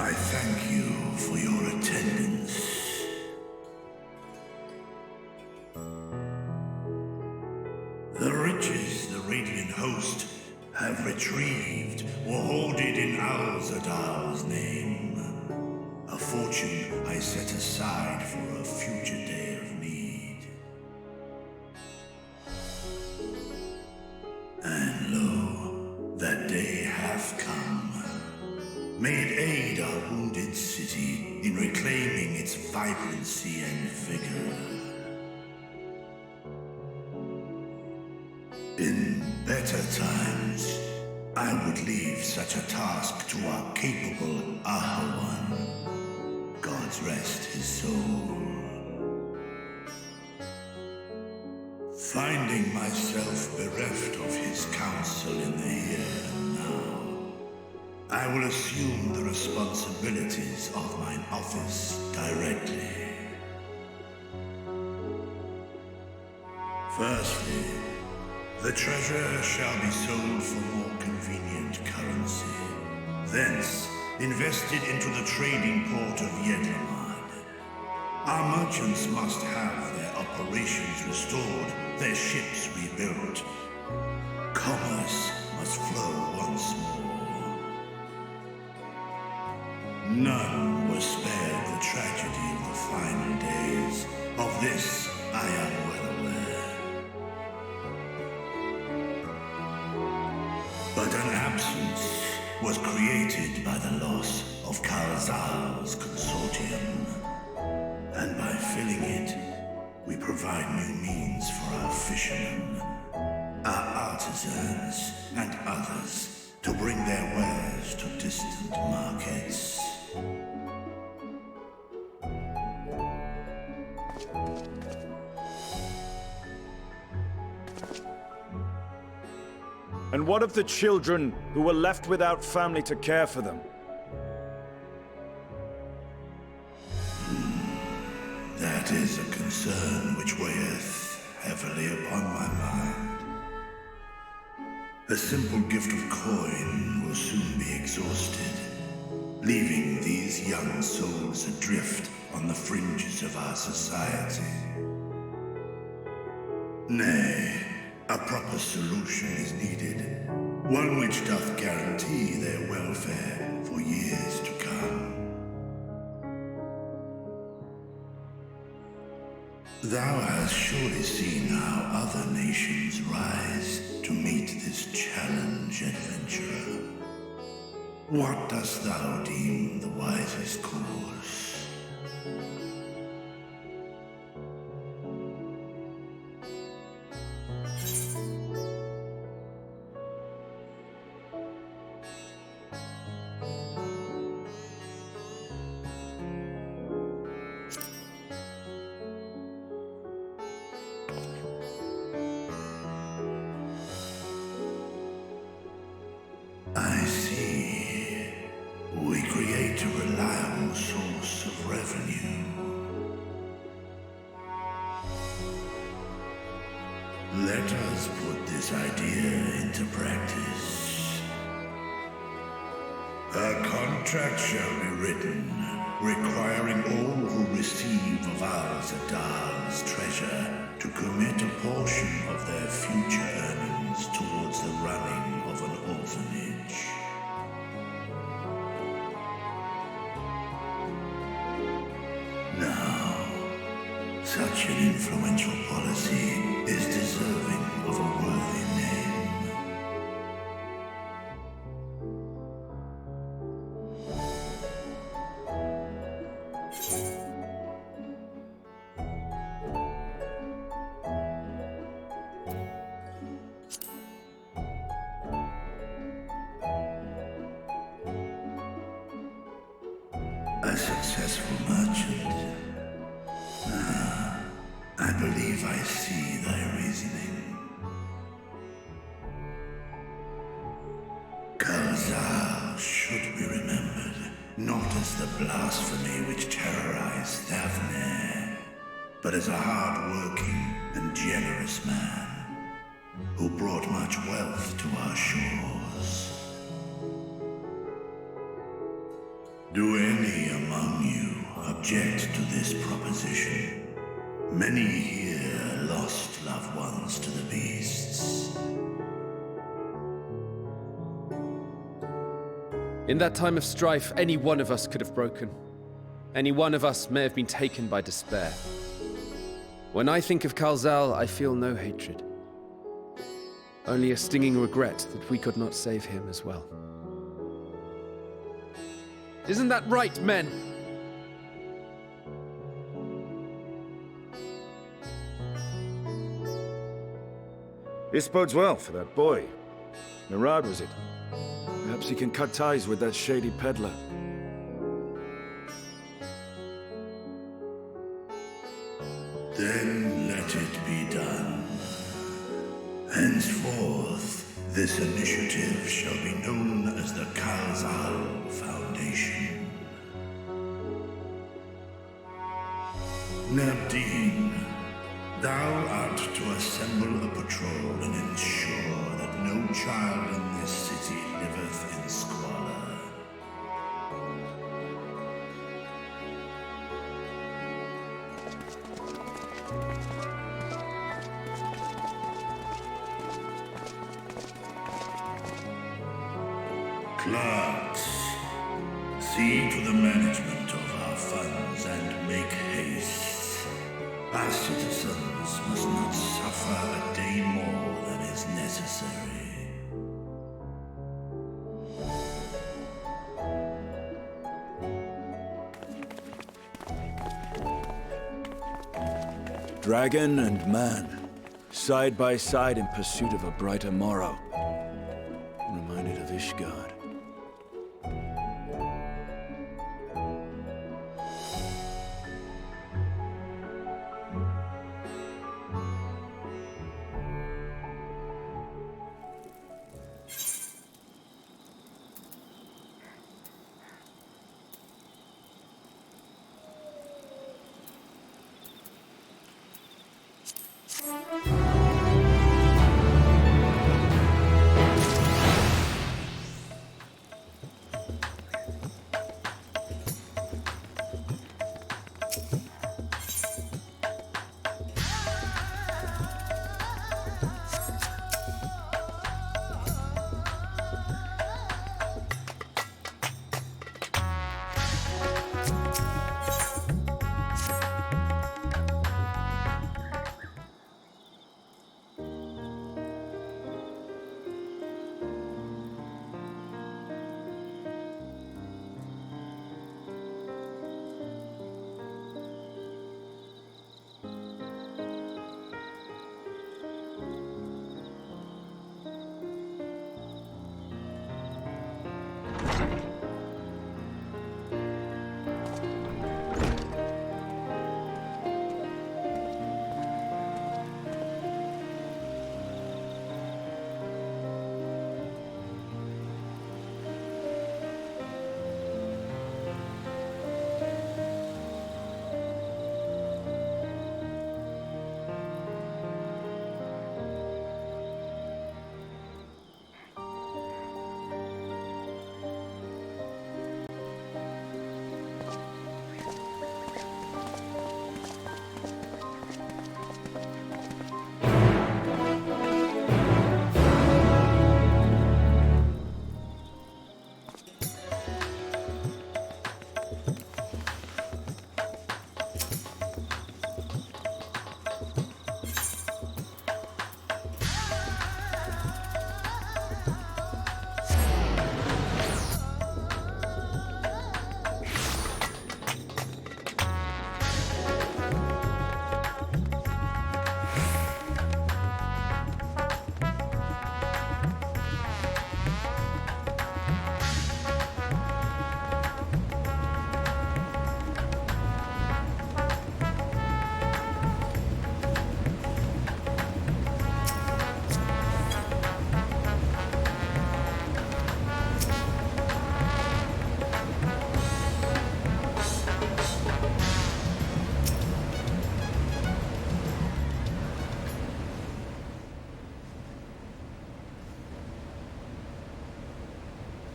I thank you for your attendance. The riches the Radiant Host have retrieved or hoarded in Al-Zadal's name. A fortune I set aside for a future day of need. And lo, that day hath come. May it aid our wounded city in reclaiming its vibrancy and vigor. In better times, I would leave such a task to our capable Ahawan. God's rest his soul. Finding myself bereft of his counsel in the here and now, I will assume the responsibilities of mine office directly. Firstly, the treasure shall be sold for more convenient currency. Thence, invested into the trading port of Yedlamad. Our merchants must have their operations restored, their ships rebuilt. Commerce must flow once more. None were spared the tragedy of the final days. Of this, I am well aware. But an absence was created by the loss of Kalzal's consortium. And by filling it, we provide new means for our fishermen, our artisans, and others to bring their wares to distant markets. And what of the children who were left without family to care for them? That is a concern which weigheth heavily upon my mind. A simple gift of coin will soon be exhausted, leaving these young souls adrift on the fringes of our society. Nay, a proper solution is needed, one which doth guarantee their welfare for years to come. Thou hast surely seen how other nations rise to meet this challenge, adventurer. What dost thou deem the wisest course? I see. We create a reliable source of revenue. Let us put this idea into practice. A contract shall be written, requiring all who receive of Al-Zadal's treasure to commit a portion of their future earnings towards the running of an orphanage. Now, such an influential policy is deserving of a worthy name. A successful merchant. I believe I see thy reasoning. Kalzal should be remembered, not as the blasphemy which terrorized Thavne, but as a hard-working and generous man who brought much wealth to our shores. Do any among you object to this proposition? Many here lost loved ones to the beasts. In that time of strife, any one of us could have broken. Any one of us may have been taken by despair. When I think of Kalzal, I feel no hatred. Only a stinging regret that we could not save him as well. Isn't that right, men? This bodes well for that boy. Murad, was it? Perhaps he can cut ties with that shady peddler. Then let it be done. Henceforth, this initiative shall be known as the Kalzal Foundation. Nabdeen, thou art to assemble a patrol and ensure that no child in this city liveth in squalor. Clerks, see to the management of our funds and make haste. Our citizens must not suffer a day more than is necessary. Dragon and man, side by side in pursuit of a brighter morrow. Reminded of Ishgard.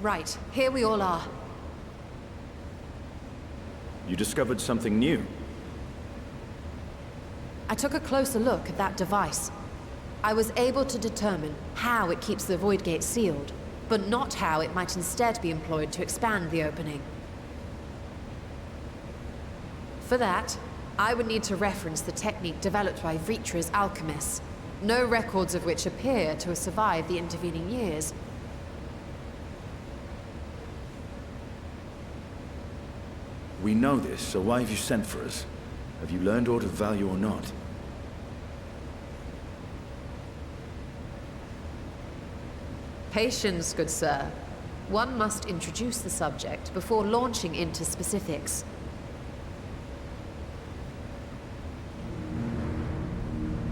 Right, here we all are. You discovered something new. I took a closer look at that device. I was able to determine how it keeps the Void Gate sealed, but not how it might instead be employed to expand the opening. For that, I would need to reference the technique developed by Vritra's alchemists, no records of which appear to have survived the intervening years. We know this, so why have you sent for us? Have you learned aught of value or not? Patience, good sir. One must introduce the subject before launching into specifics.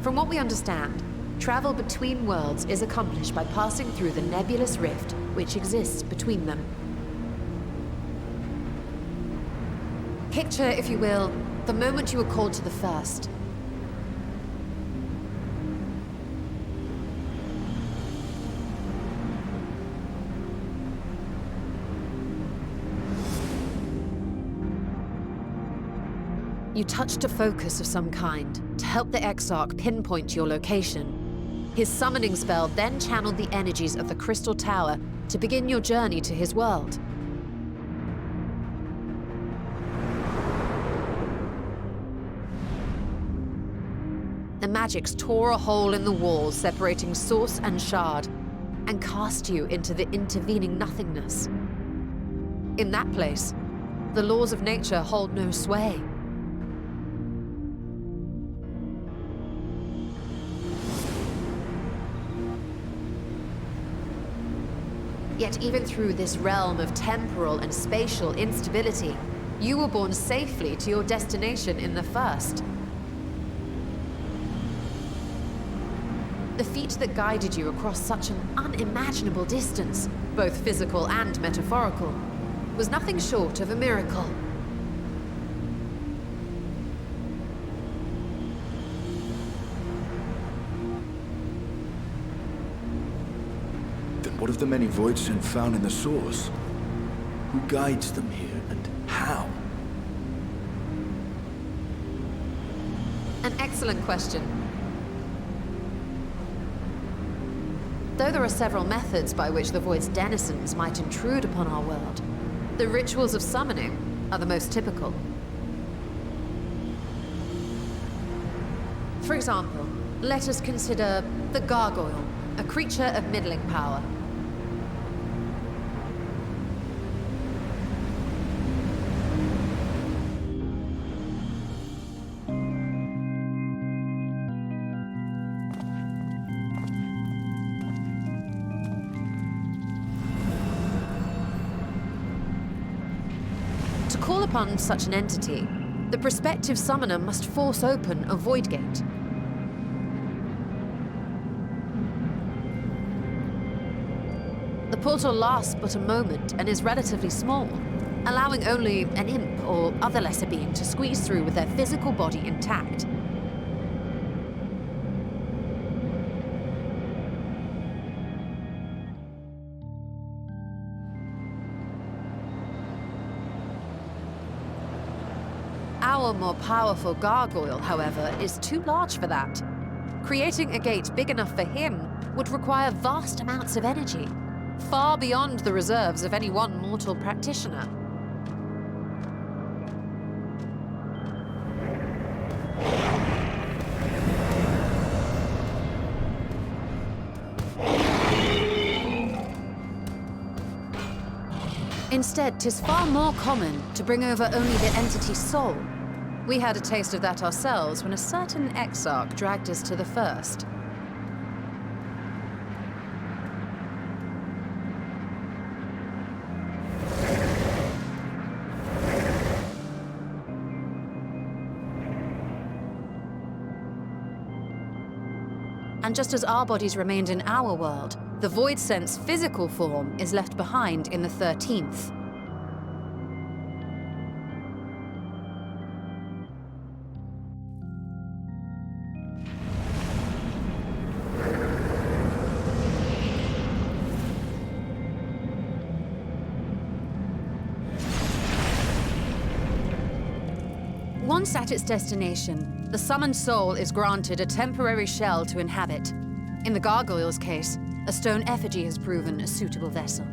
From what we understand, travel between worlds is accomplished by passing through the nebulous rift which exists between them. Picture, if you will, the moment you were called to the First. You touched a focus of some kind to help the Exarch pinpoint your location. His summoning spell then channeled the energies of the Crystal Tower to begin your journey to his world. The magics tore a hole in the wall separating source and shard, and cast you into the intervening nothingness. In that place, the laws of nature hold no sway. Yet even through this realm of temporal and spatial instability, you were borne safely to your destination in the First. The feat that guided you across such an unimaginable distance, both physical and metaphorical, was nothing short of a miracle. Then what of the many voids found in the source? Who guides them here, and how? An excellent question. Though there are several methods by which the Void's denizens might intrude upon our world, the rituals of summoning are the most typical. For example, let us consider the Gargoyle, a creature of middling power. To call upon such an entity, the prospective summoner must force open a void gate. The portal lasts but a moment and is relatively small, allowing only an imp or other lesser being to squeeze through with their physical body intact. Our more powerful gargoyle, however, is too large for that. Creating a gate big enough for him would require vast amounts of energy, far beyond the reserves of any one mortal practitioner. Instead, 'tis far more common to bring over only the entity's soul. We had a taste of that ourselves when a certain Exarch dragged us to the First. And just as our bodies remained in our world, the Void Sense physical form is left behind in the 13th. Once at its destination, the summoned soul is granted a temporary shell to inhabit. In the gargoyle's case, a stone effigy has proven a suitable vessel.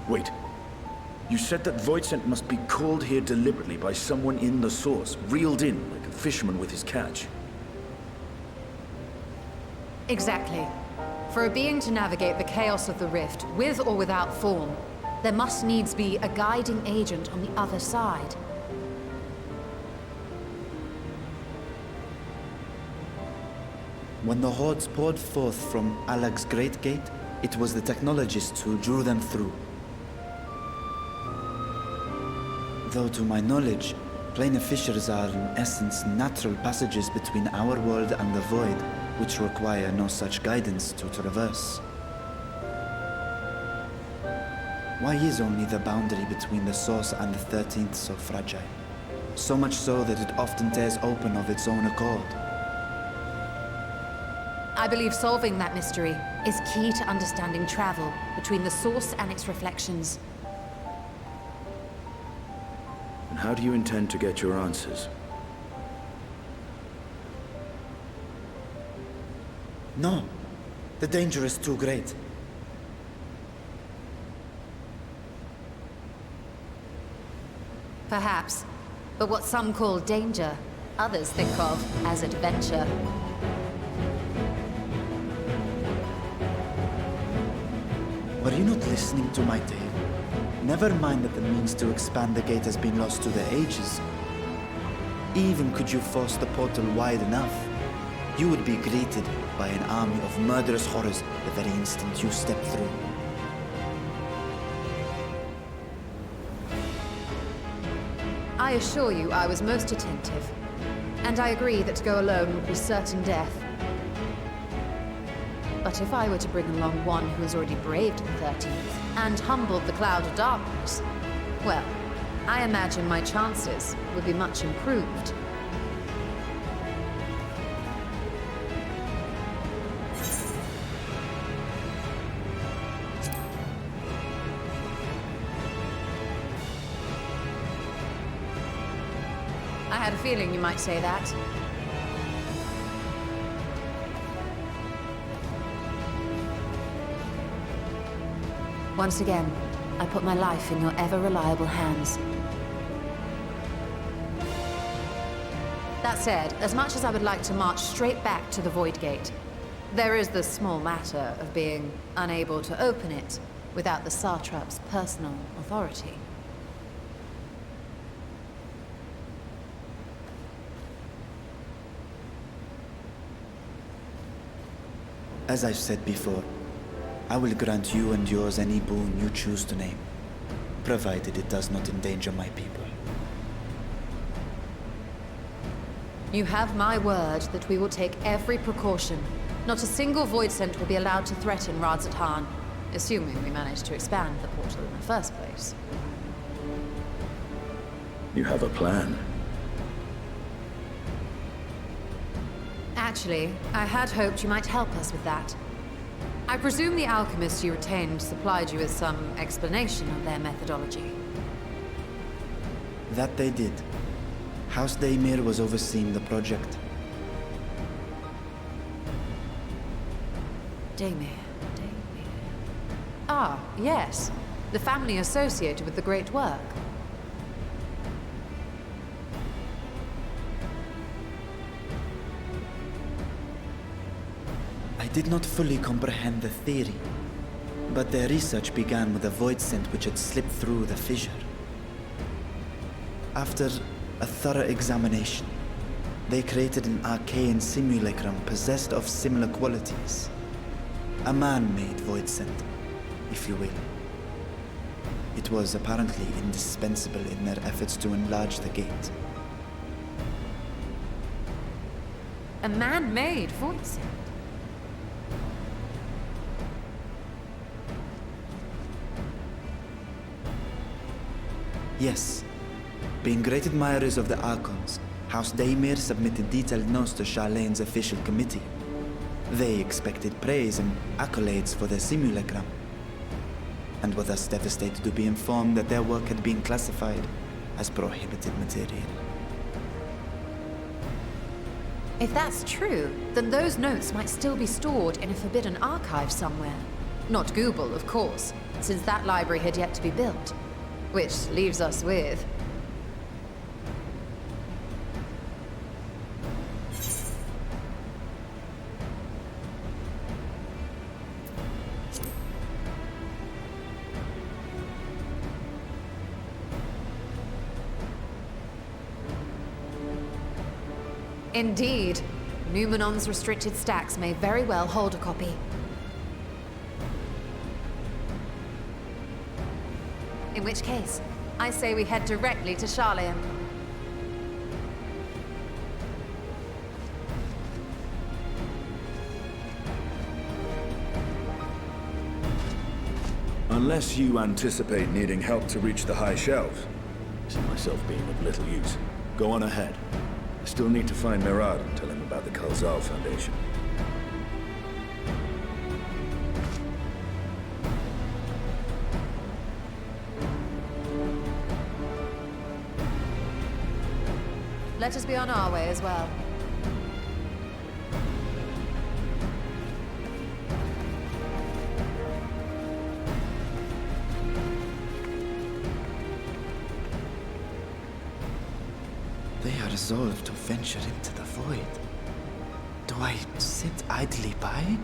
Wait. You said that Voidsent must be called here deliberately by someone in the source, reeled in like a fisherman with his catch. Exactly. For a being to navigate the chaos of the rift, with or without form, there must needs be a guiding agent on the other side. When the hordes poured forth from Alag's Great Gate, it was the technologists who drew them through. Though to my knowledge, planar fissures are in essence natural passages between our world and the void, which require no such guidance to traverse. Why is only the boundary between the source and the 13th so fragile? So much so that it often tears open of its own accord. I believe solving that mystery is key to understanding travel between the source and its reflections. And how do you intend to get your answers? No, the danger is too great. Perhaps. But what some call danger, others think of as adventure. Were you not listening to my tale? Never mind that the means to expand the gate has been lost to the ages. Even could you force the portal wide enough, you would be greeted by an army of murderous horrors the very instant you step through. I assure you I was most attentive. And I agree that to go alone would be certain death. But if I were to bring along one who has already braved the 13th and humbled the cloud of darkness, well, I imagine my chances would be much improved. I had a feeling you might say that. Once again, I put my life in your ever-reliable hands. That said, as much as I would like to march straight back to the Void Gate, there is the small matter of being unable to open it without the Satrap's personal authority. As I've said before, I will grant you and yours any boon you choose to name, provided it does not endanger my people. You have my word that we will take every precaution. Not a single Voidsent will be allowed to threaten Radzatan, assuming we manage to expand the portal in the first place. You have a plan. Actually, I had hoped you might help us with that. I presume the alchemists you retained supplied you with some explanation of their methodology. That they did. House Daymir was overseeing the project. Daymir. Ah, yes. The family associated with the great work. I did not fully comprehend the theory, but their research began with a Voidsent which had slipped through the fissure. After a thorough examination, they created an arcane simulacrum possessed of similar qualities. A man-made Voidsent, if you will. It was apparently indispensable in their efforts to enlarge the gate. A man-made Voidsent? Yes. Being great admirers of the Archons, House Daemir submitted detailed notes to Charlene's official committee. They expected praise and accolades for their simulacrum, and were thus devastated to be informed that their work had been classified as prohibited material. If that's true, then those notes might still be stored in a forbidden archive somewhere. Not Google, of course, since that library had yet to be built. Which leaves us with... Indeed. Numenon's restricted stacks may very well hold a copy. In which case, I say we head directly to Charlene. Unless you anticipate needing help to reach the high shelves. I see myself being of little use. Go on ahead. I still need to find Mirad and tell him about the Kalzal Foundation. Let us be on our way as well. They are resolved to venture into the void. Do I sit idly by?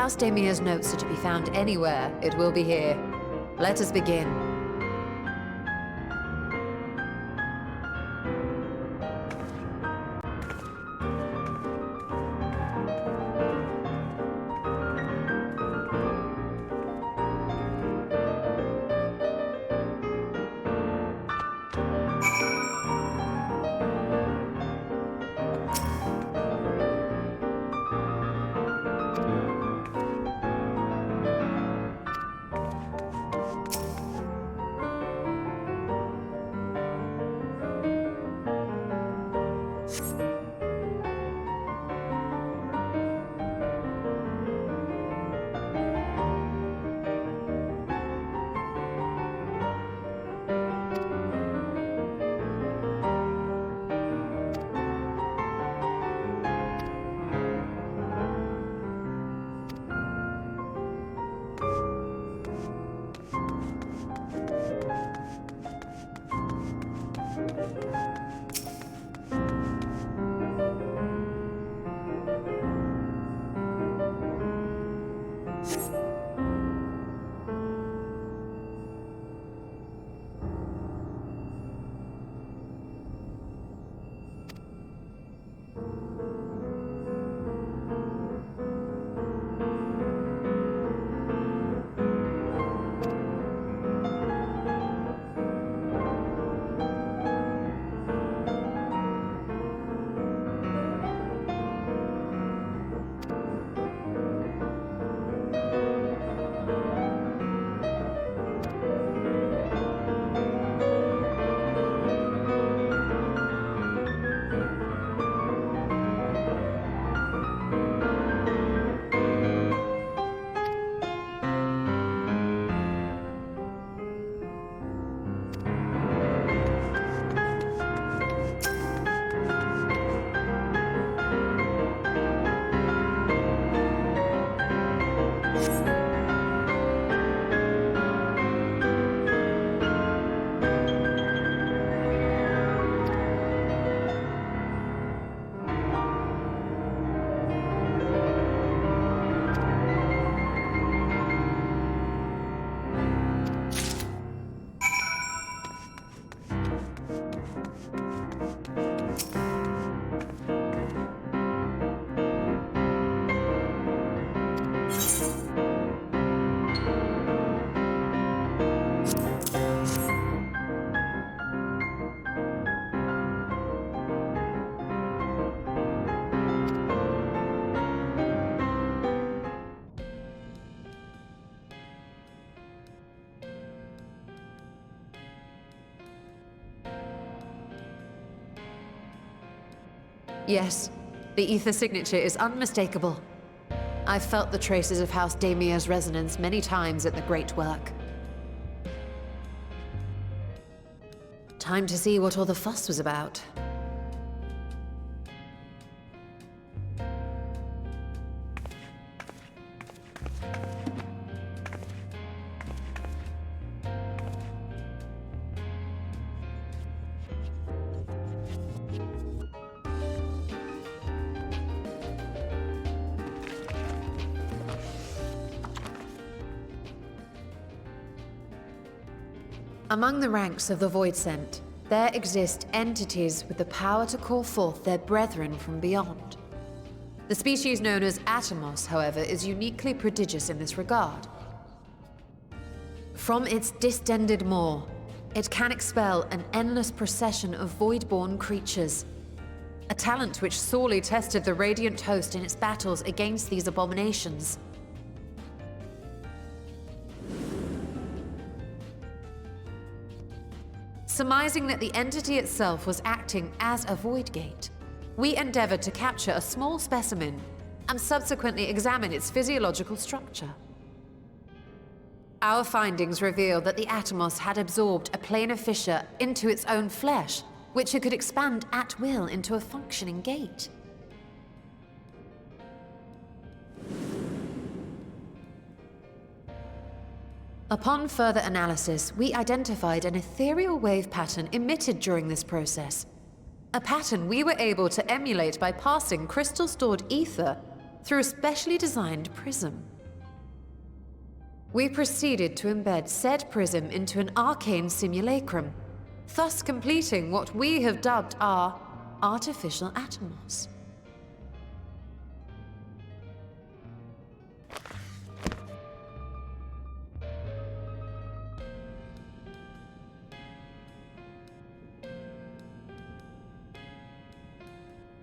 House Damia's notes are to be found anywhere, it will be here. Let us begin. Yes, the ether signature is unmistakable. I've felt the traces of House Damia's resonance many times at the Great Work. Time to see what all the fuss was about. Among the ranks of the Voidsent, there exist entities with the power to call forth their brethren from beyond. The species known as Atomos, however, is uniquely prodigious in this regard. From its distended maw, it can expel an endless procession of void-born creatures, a talent which sorely tested the Radiant Host in its battles against these abominations. Surmising that the entity itself was acting as a void gate, we endeavored to capture a small specimen and subsequently examine its physiological structure. Our findings reveal that the Atomos had absorbed a planar fissure into its own flesh, which it could expand at will into a functioning gate. Upon further analysis, we identified an ethereal wave pattern emitted during this process. A pattern we were able to emulate by passing crystal-stored ether through a specially designed prism. We proceeded to embed said prism into an arcane simulacrum, thus completing what we have dubbed our artificial atomos.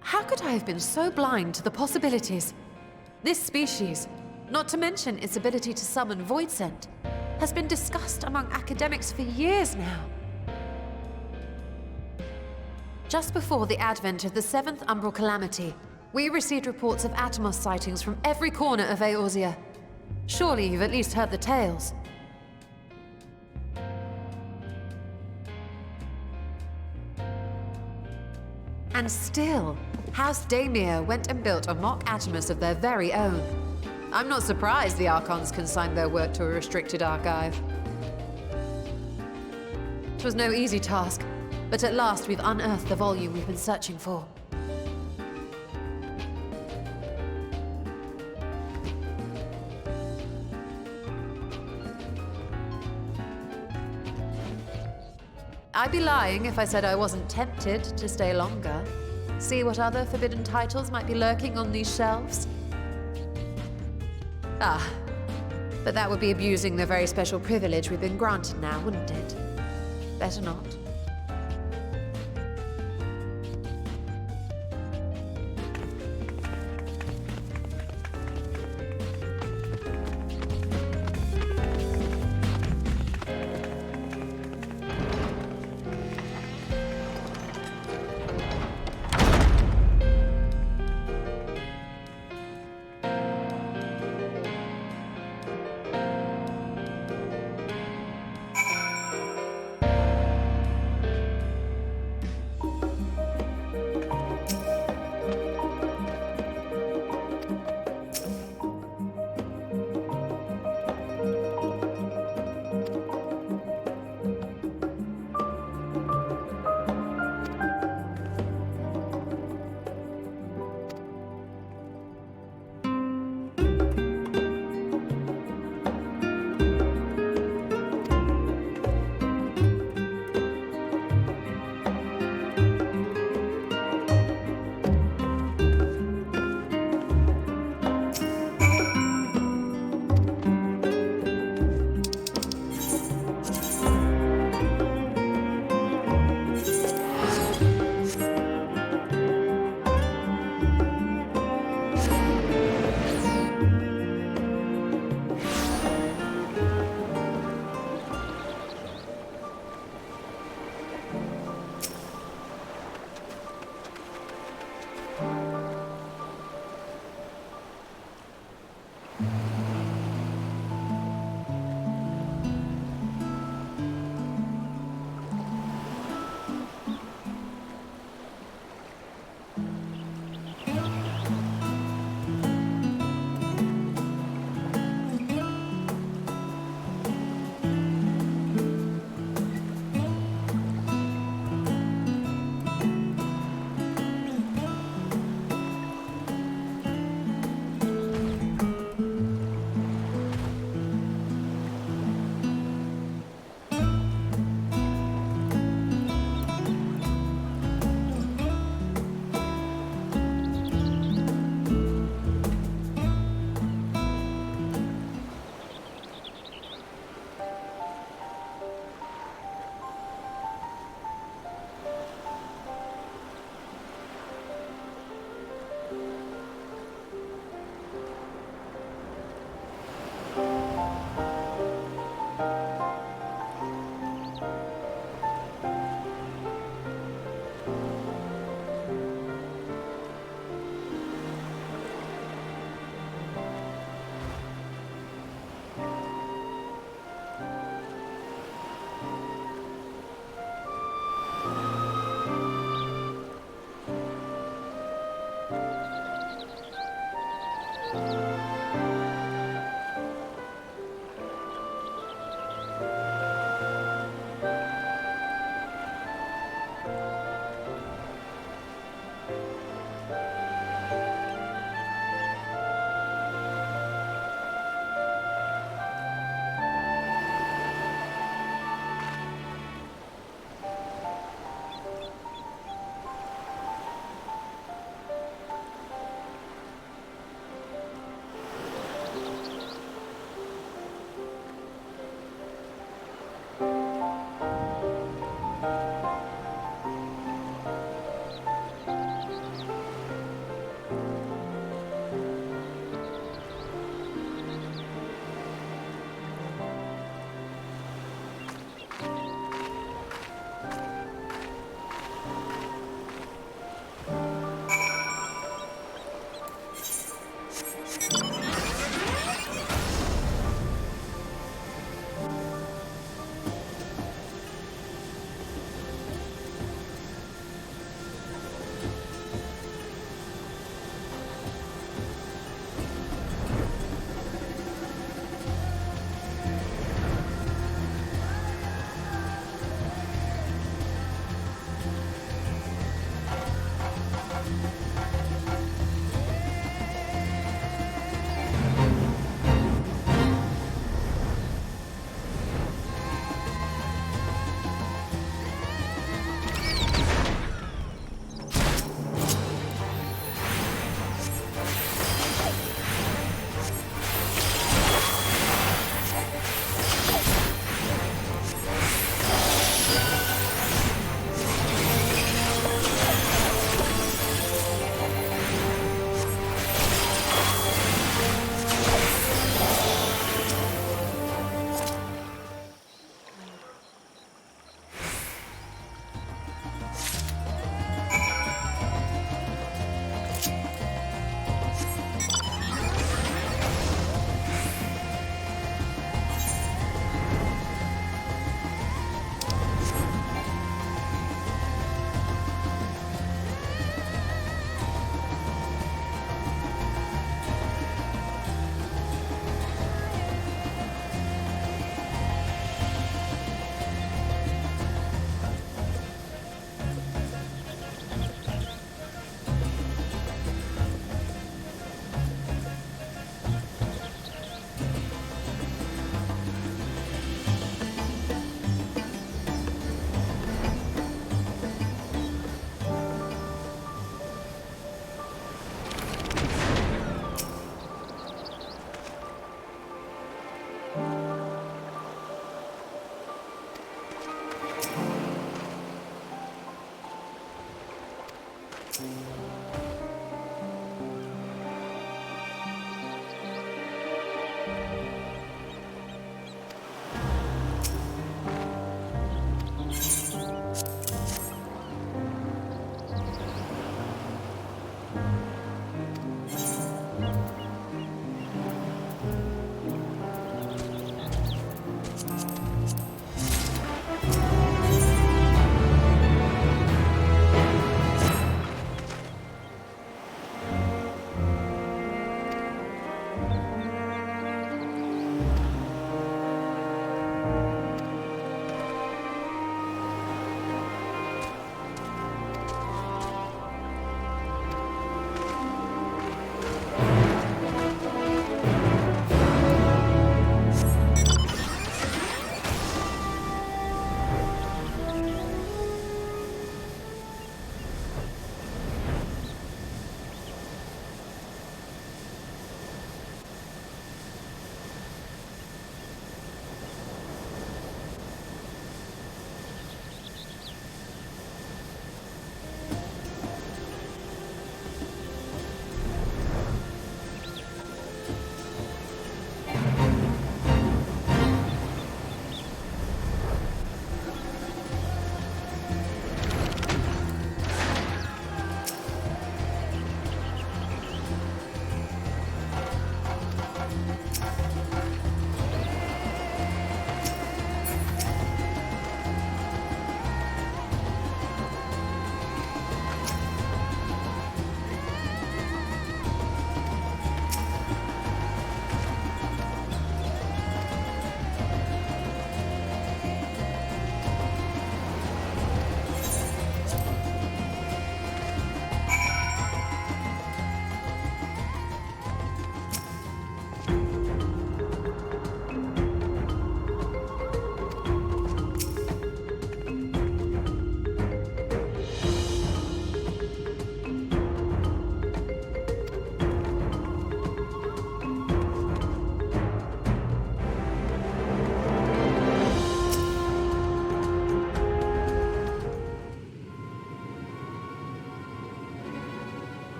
How could I have been so blind to the possibilities? This species, not to mention its ability to summon void scent, has been discussed among academics for years now. Just before the advent of the 7th Umbral Calamity, we received reports of Atomos sightings from every corner of Eorzea. Surely you've at least heard the tales. And still, House Daemir went and built a mock Atomos of their very own. I'm not surprised the Archons consigned their work to a restricted archive. It was no easy task, but at last we've unearthed the volume we've been searching for. I'd be lying if I said I wasn't tempted to stay longer. See what other forbidden titles might be lurking on these shelves. Ah, but that would be abusing the very special privilege we've been granted now, wouldn't it? Better not.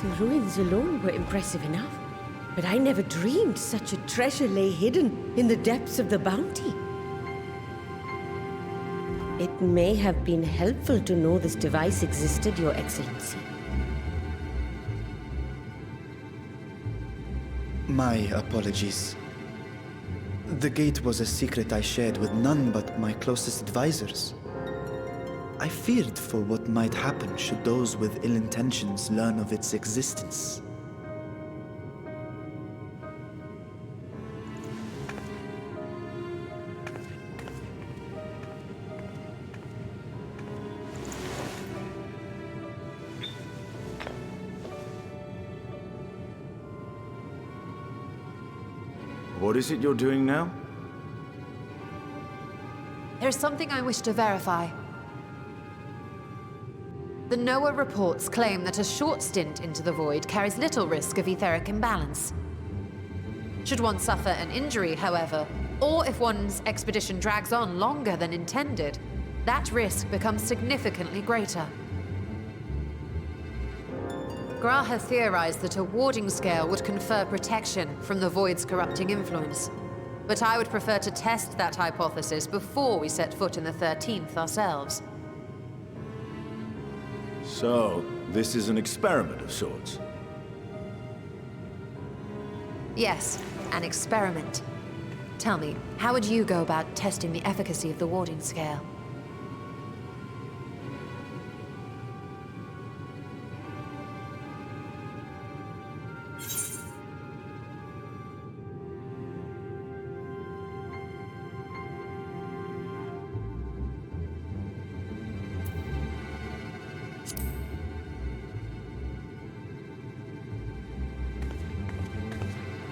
The ruins alone were impressive enough, but I never dreamed such a treasure lay hidden in the depths of the bounty. It may have been helpful to know this device existed, Your Excellency. My apologies. The gate was a secret I shared with none but my closest advisors. I feared for what might happen should those with ill intentions learn of its existence. What is it you're doing now? There's something I wish to verify. The NOAA reports claim that a short stint into the void carries little risk of etheric imbalance. Should one suffer an injury, however, or if one's expedition drags on longer than intended, that risk becomes significantly greater. Graha theorized that a warding scale would confer protection from the void's corrupting influence. But I would prefer to test that hypothesis before we set foot in the 13th ourselves. So, this is an experiment of sorts. Yes, an experiment. Tell me, how would you go about testing the efficacy of the warding scale?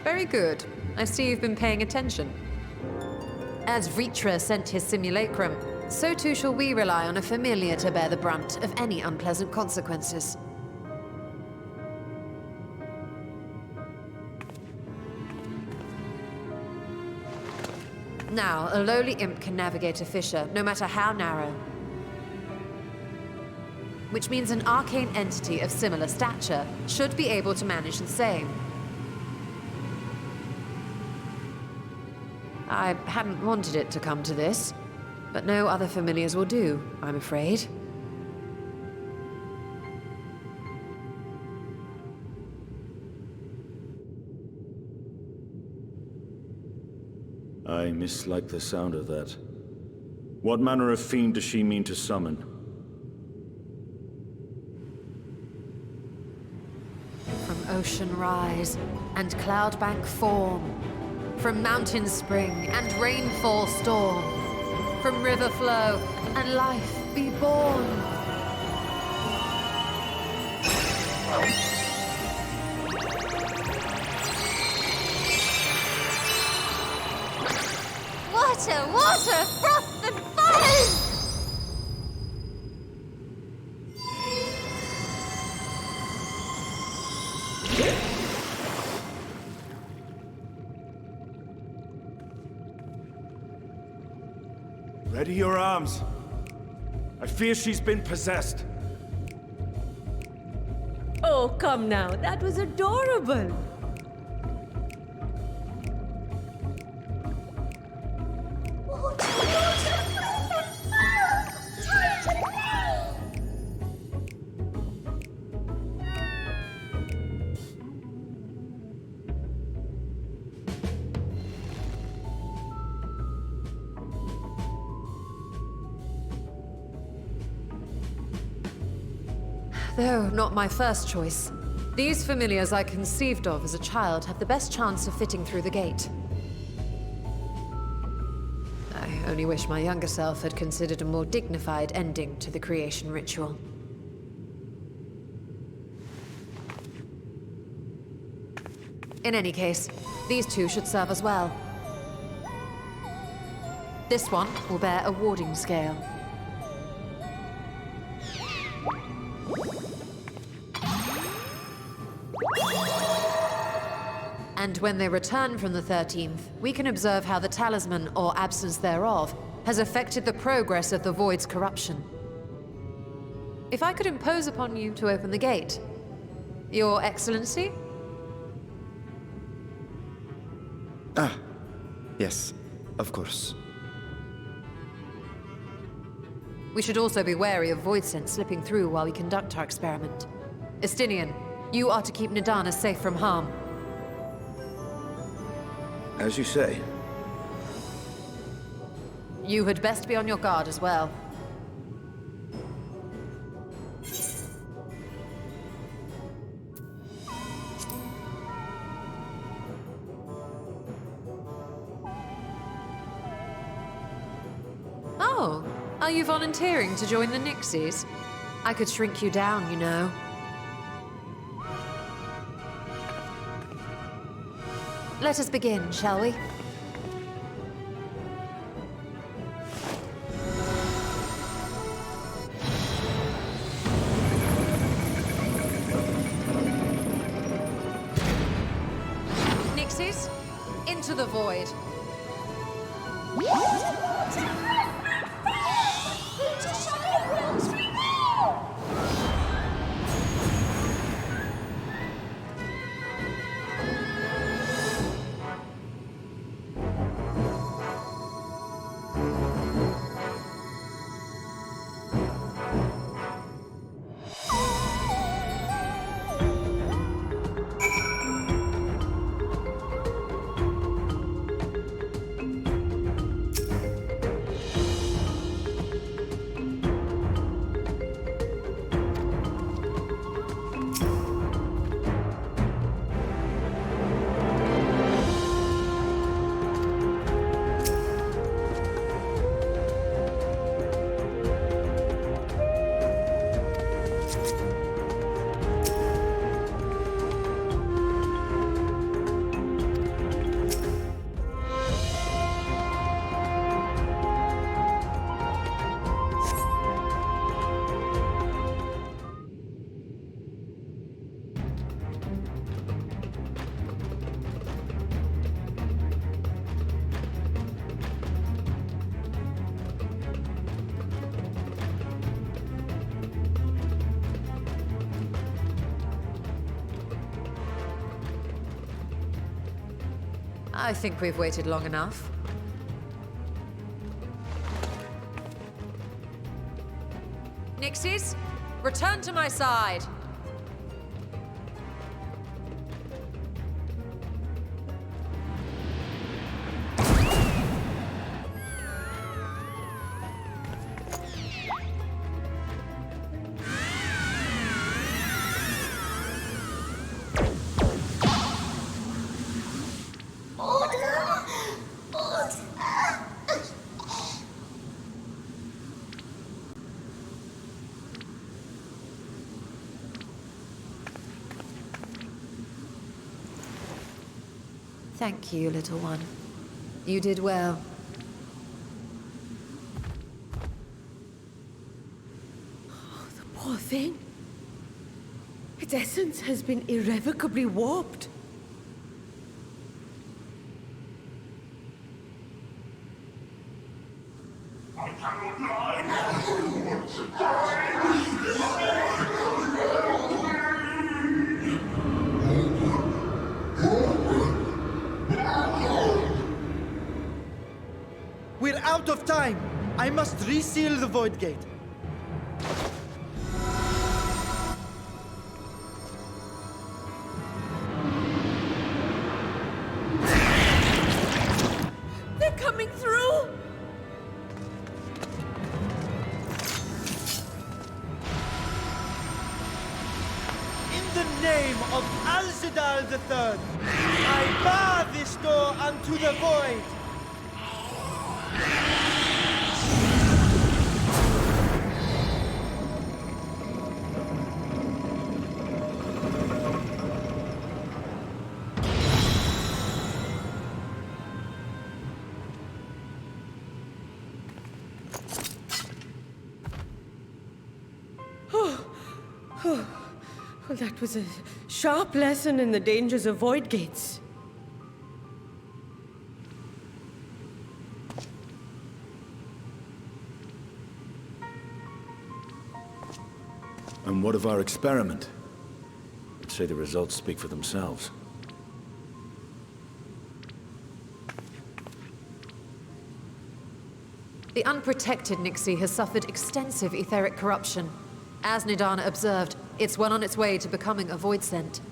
Very good. I see you've been paying attention. As Vritra sent his simulacrum, so too shall we rely on a familiar to bear the brunt of any unpleasant consequences. Now, a lowly imp can navigate a fissure, no matter how narrow. Which means an arcane entity of similar stature should be able to manage the same. I hadn't wanted it to come to this, but no other familiars will do, I'm afraid. I mislike the sound of that. What manner of fiend does she mean to summon? From ocean rise and cloudbank form, from mountain spring and rainfall storm, from river flow and life be born. Water, water, froth and foam! Ready your arms. I fear she's been possessed. Oh, come now. That was adorable. Though not my first choice. These familiars I conceived of as a child have the best chance of fitting through the gate. I only wish my younger self had considered a more dignified ending to the creation ritual. In any case, these two should serve us well. This one will bear a warding scale. And when they return from the 13th, we can observe how the talisman, or absence thereof, has affected the progress of the Void's corruption. If I could impose upon you to open the gate, Your Excellency? Ah, yes, of course. We should also be wary of void scent slipping through while we conduct our experiment. Estinian, you are to keep Nadana safe from harm. As you say. You had best be on your guard as well. Oh, are you volunteering to join the Nixies? I could shrink you down, you know. Let us begin, shall we? Nixies, into the void. I think we've waited long enough. Nixies, return to my side. Thank you, little one. You did well. Oh, the poor thing. Its essence has been irrevocably warped. We're out of time! I must reseal the Void Gate. They're coming through! In the name of Alzadal III, I bar this door unto the Void! Well, that was a sharp lesson in the dangers of void gates. And what of our experiment? It's say the results speak for themselves. The unprotected Nixie has suffered extensive etheric corruption. As Nidana observed, it's well on its way to becoming a void scent.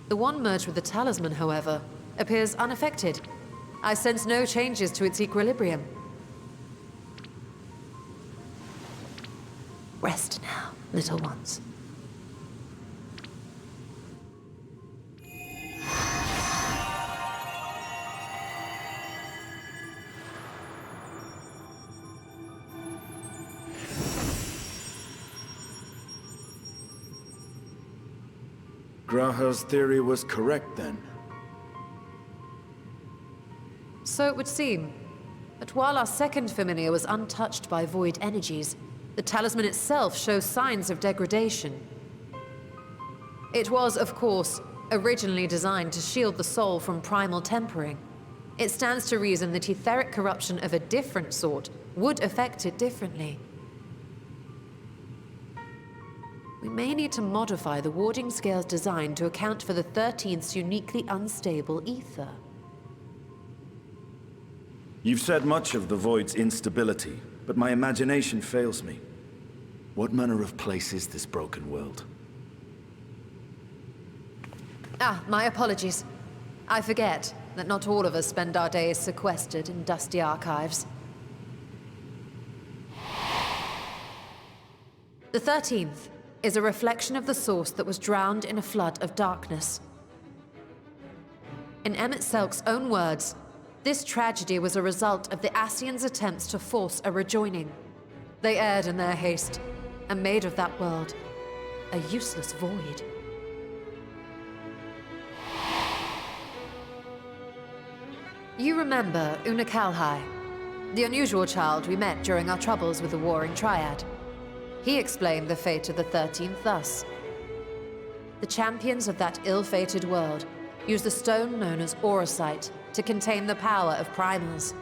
The one merged with the talisman, however, appears unaffected. I sense no changes to its equilibrium. Rest now, little ones. Graha's theory was correct, then. So it would seem. But while our second familiar was untouched by void energies, the talisman itself shows signs of degradation. It was, of course, originally designed to shield the soul from primal tempering. It stands to reason that etheric corruption of a different sort would affect it differently. We may need to modify the warding scale's design to account for the 13th's uniquely unstable ether. You've said much of the Void's instability, but my imagination fails me. What manner of place is this broken world? My apologies. I forget that not all of us spend our days sequestered in dusty archives. The 13th is a reflection of the source that was drowned in a flood of darkness. In Emmett Selk's own words, this tragedy was a result of the Ascians' attempts to force a rejoining. They erred in their haste, and made of that world a useless void. You remember Una Kalhai, the unusual child we met during our troubles with the Warring Triad. He explained the fate of the 13th thus. The champions of that ill-fated world used the stone known as Auracite to contain the power of primals.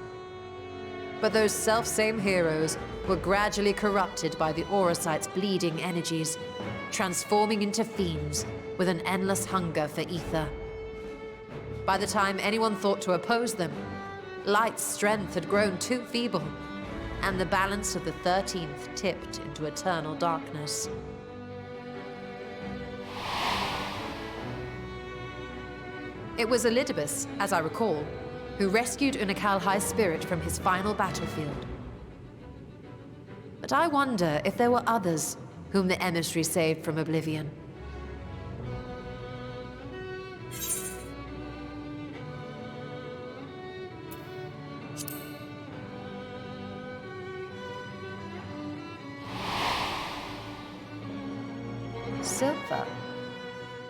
But those self-same heroes were gradually corrupted by the Auracite's bleeding energies, transforming into fiends with an endless hunger for ether. By the time anyone thought to oppose them, Light's strength had grown too feeble, and the balance of the 13th tipped into eternal darkness. It was Elidibus, as I recall, who rescued Unakalhai's spirit from his final battlefield. But I wonder if there were others whom the emissary saved from oblivion. Silva,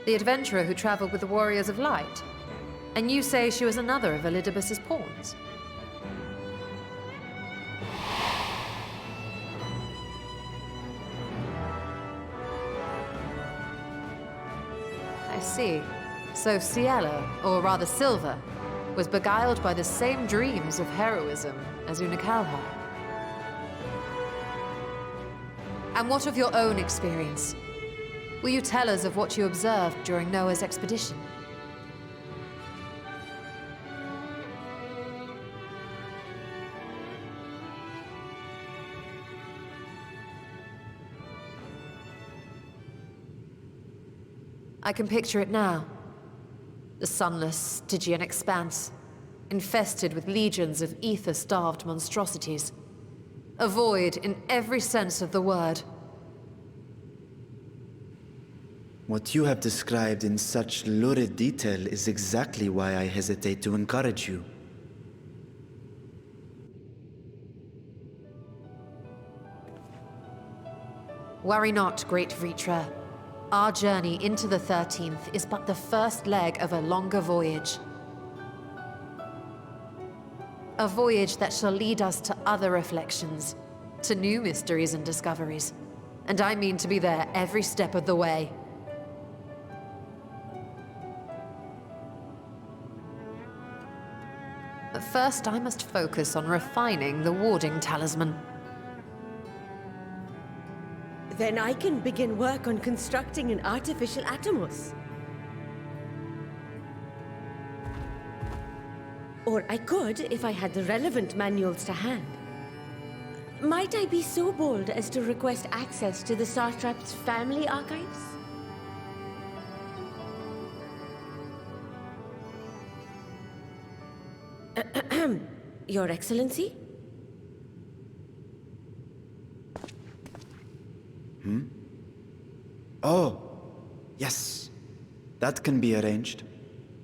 the adventurer who traveled with the Warriors of Light. And you say she was another of Elidibus's pawns? I see. So Cielo, or rather Silva, was beguiled by the same dreams of heroism as Unakalhai. And what of your own experience? Will you tell us of what you observed during Noah's expedition? I can picture it now. The sunless, Stygian expanse, infested with legions of ether-starved monstrosities. A void in every sense of the word. What you have described in such lurid detail is exactly why I hesitate to encourage you. Worry not, great Vritra. Our journey into the 13th is but the first leg of a longer voyage. A voyage that shall lead us to other reflections, to new mysteries and discoveries. And I mean to be there every step of the way. But first, I must focus on refining the warding talisman. Then I can begin work on constructing an artificial Atomos. Or I could if I had the relevant manuals to hand. Might I be so bold as to request access to the Satrap's family archives? Your Excellency? Oh, yes. That can be arranged.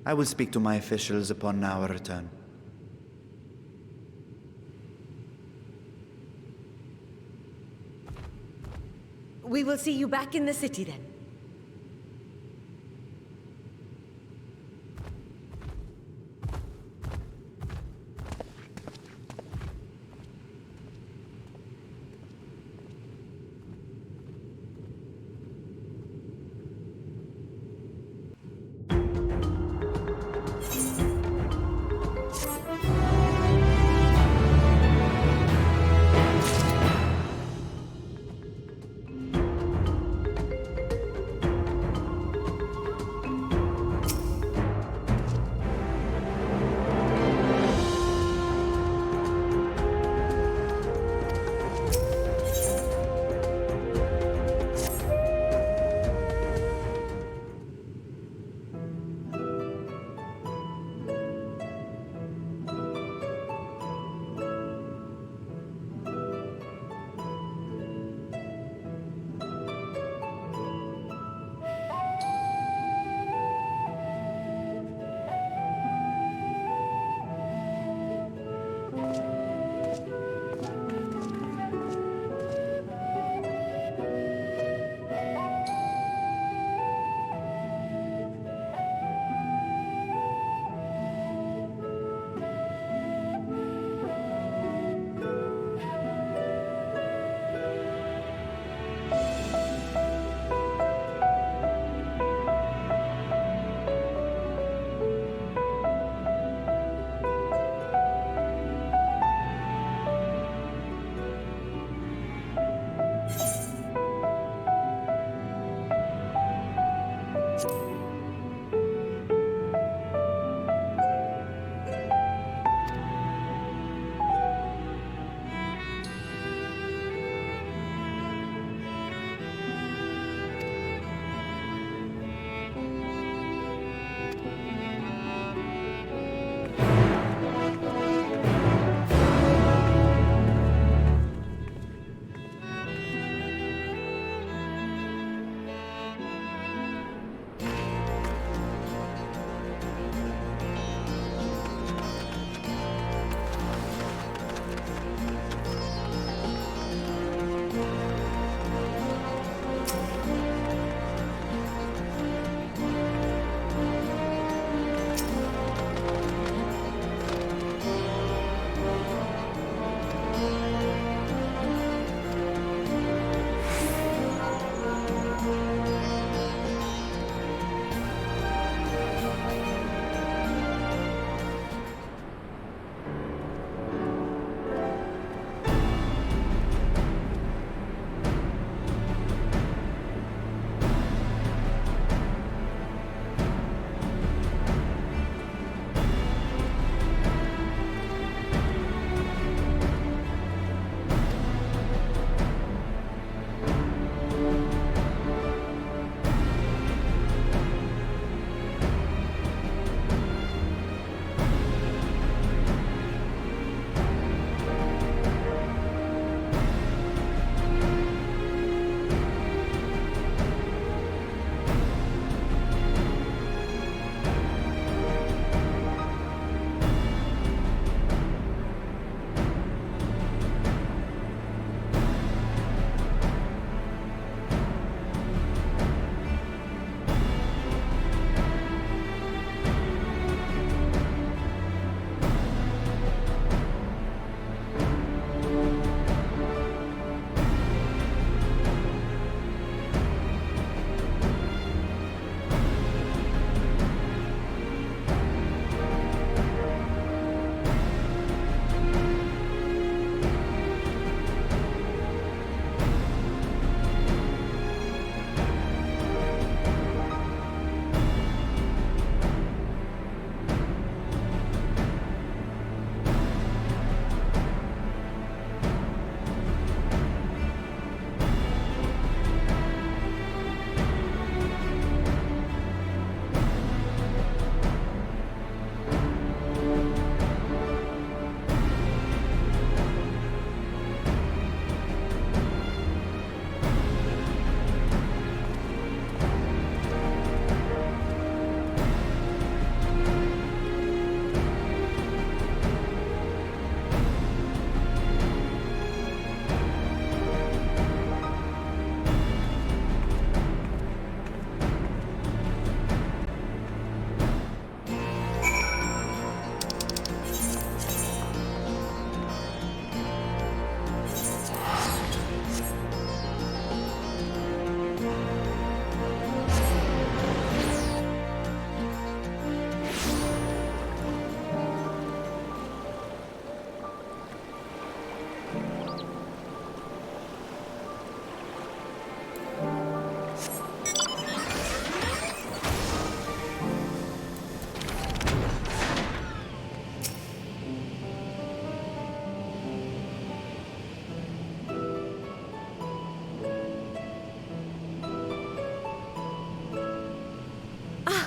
I will speak to my officials upon our return. We will see you back in the city then.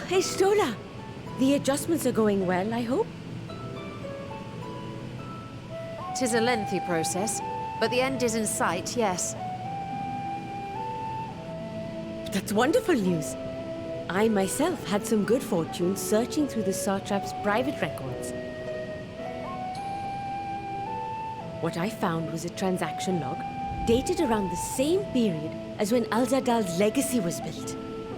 Hey, Stola. The adjustments are going well, I hope? 'Tis a lengthy process, but the end is in sight, yes. That's wonderful news. I myself had some good fortune searching through the Satrap's private records. What I found was a transaction log dated around the same period as when Al-Zadal's legacy was built.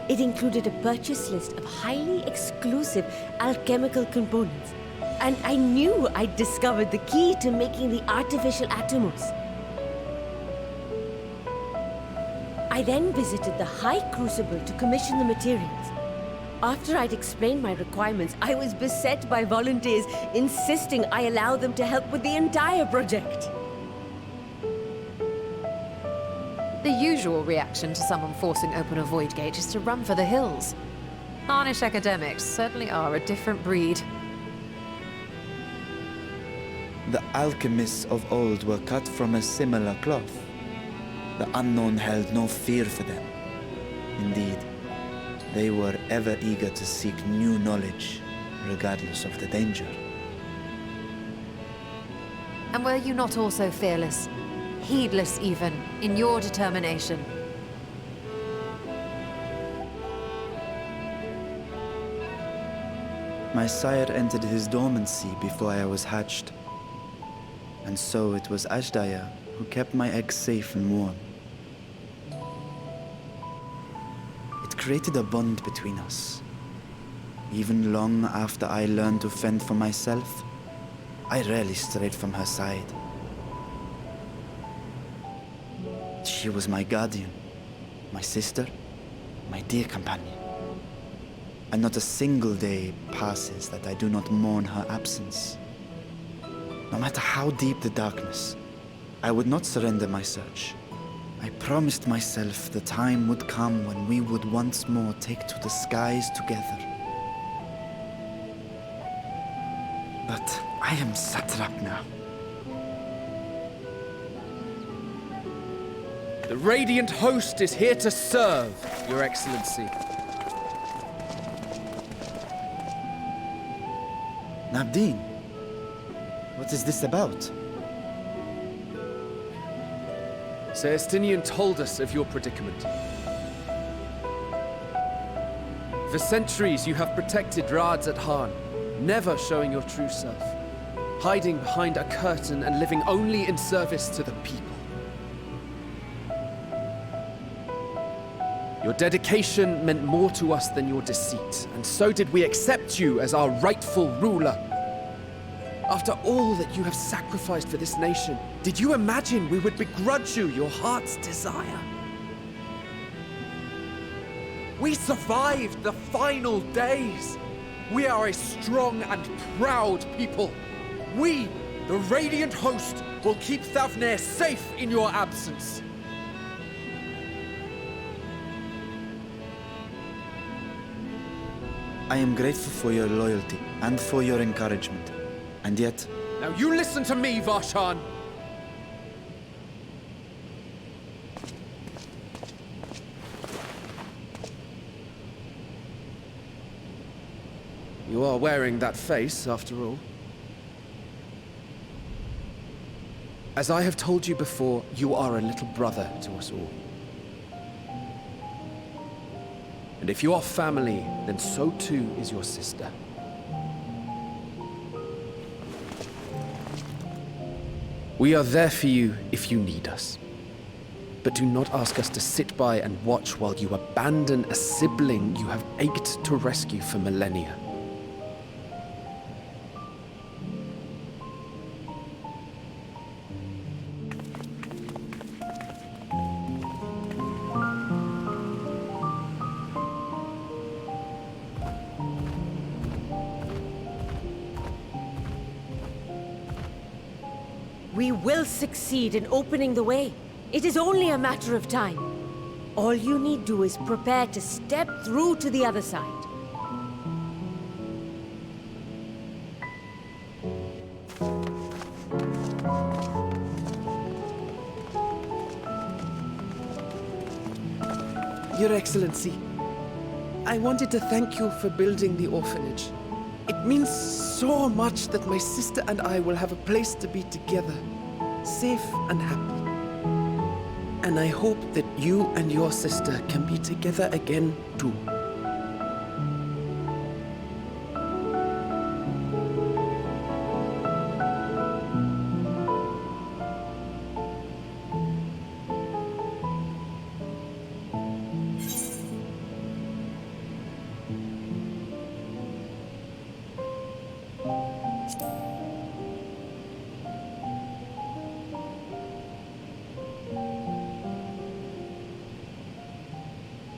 It included a purchase list of highly exclusive alchemical components, and I knew I'd discovered the key to making the artificial atomos. I then visited the High Crucible to commission the materials. After I'd explained my requirements, I was beset by volunteers insisting I allow them to help with the entire project. The usual reaction to someone forcing open a void gate is to run for the hills. Harnish academics certainly are a different breed. The alchemists of old were cut from a similar cloth. The unknown held no fear for them. Indeed, they were ever eager to seek new knowledge, regardless of the danger. And were you not also fearless, heedless even, in your determination? My sire entered his dormancy before I was hatched. And so it was Ashdaya who kept my eggs safe and warm. It created a bond between us. Even long after I learned to fend for myself, I rarely strayed from her side. She was my guardian, my sister, my dear companion. And not a single day passes that I do not mourn her absence. No matter how deep the darkness, I would not surrender my search. I promised myself the time would come when we would once more take to the skies together. But I am satrap now. The Radiant Host is here to serve, Your Excellency. Nabdeen, what is this about? Sir Estinian told us of your predicament. For centuries you have protected Rads at Han, never showing your true self, hiding behind a curtain and living only in service to the people. Your dedication meant more to us than your deceit, and so did we accept you as our rightful ruler. After all that you have sacrificed for this nation, did you imagine we would begrudge you your heart's desire? We survived the final days. We are a strong and proud people. We, the Radiant Host, will keep Thavnair safe in your absence. I am grateful for your loyalty and for your encouragement. And yet... Now you listen to me, Varshan! You are wearing that face, after all. As I have told you before, you are a little brother to us all. And if you are family, then so too is your sister. We are there for you if you need us. But do not ask us to sit by and watch while you abandon a sibling you have ached to rescue for millennia. We will succeed in opening the way. It is only a matter of time. All you need do is prepare to step through to the other side. Your Excellency, I wanted to thank you for building the orphanage. It means so much that my sister and I will have a place to be together, safe and happy. And I hope that you and your sister can be together again too.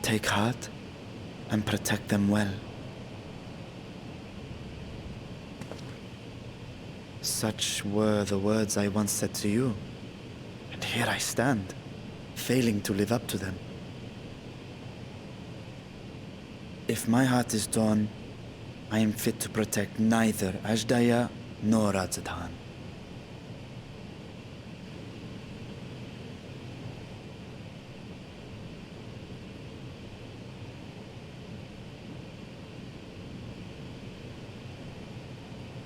Take heart and protect them well. Such were the words I once said to you. And here I stand, failing to live up to them. If my heart is torn, I am fit to protect neither Ajdaya nor Radzadhan.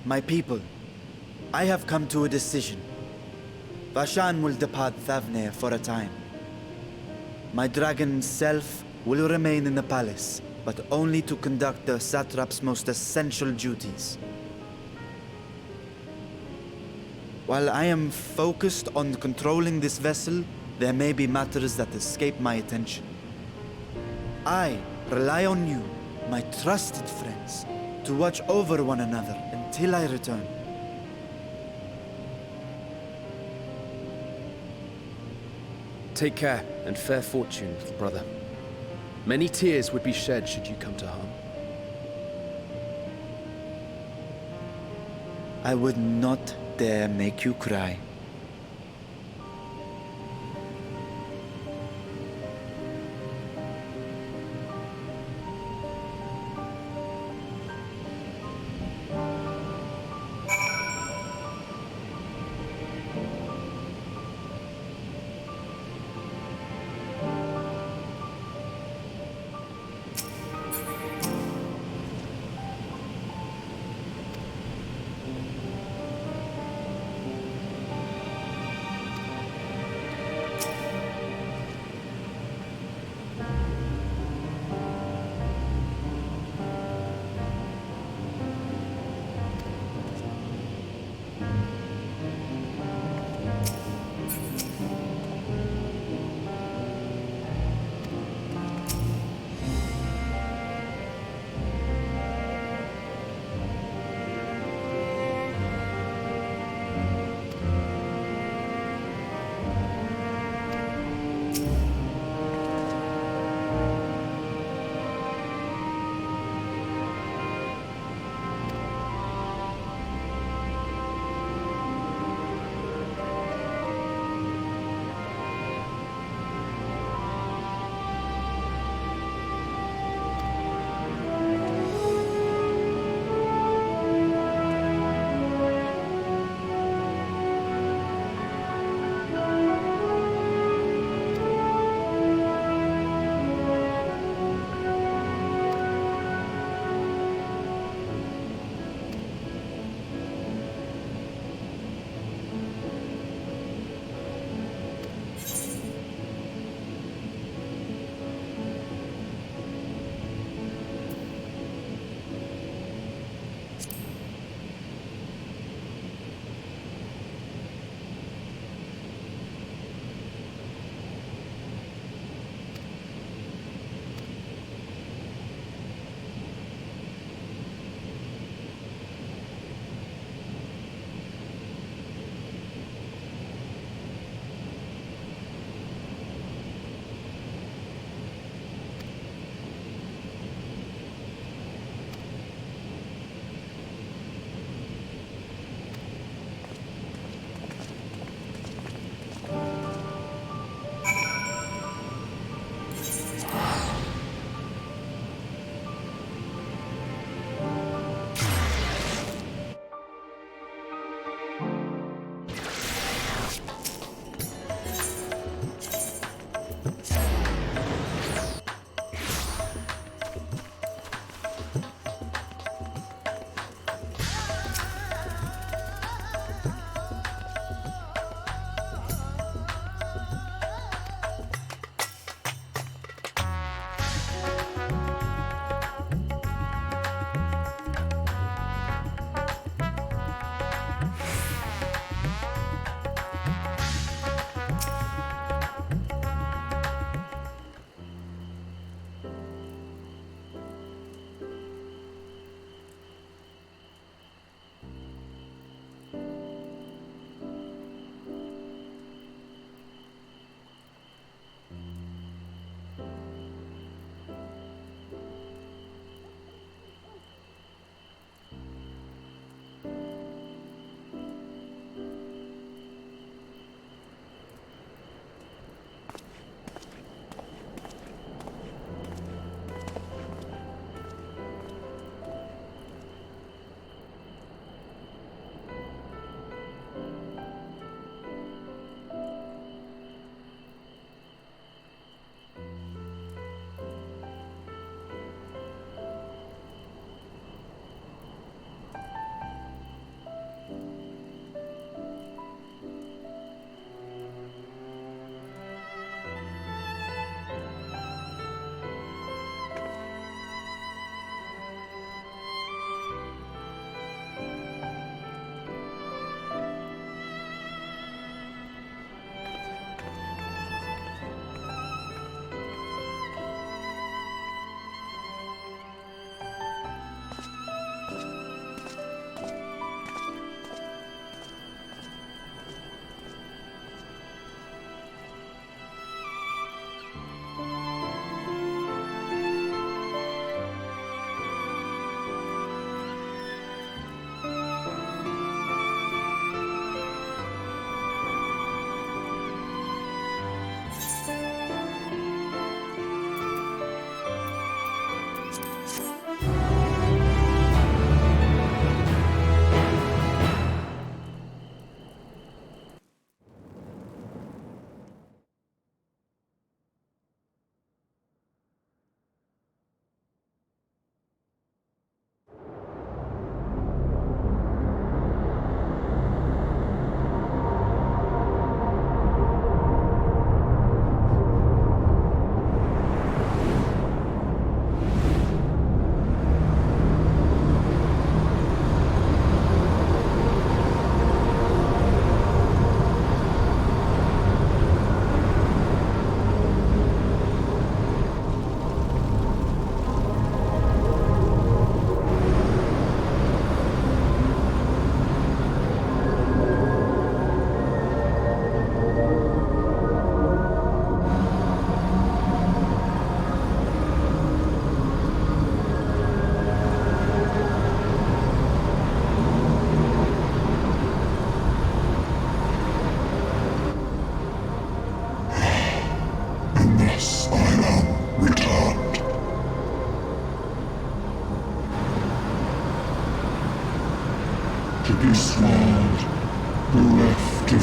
My people, I have come to a decision. Vashan will depart Thavne for a time. My dragon self will remain in the palace, but only to conduct the satrap's most essential duties. While I am focused on controlling this vessel, there may be matters that escape my attention. I rely on you, my trusted friends, to watch over one another until I return. Take care and fair fortune, little brother. Many tears would be shed should you come to harm. I would not dare make you cry.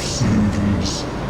Mercedes.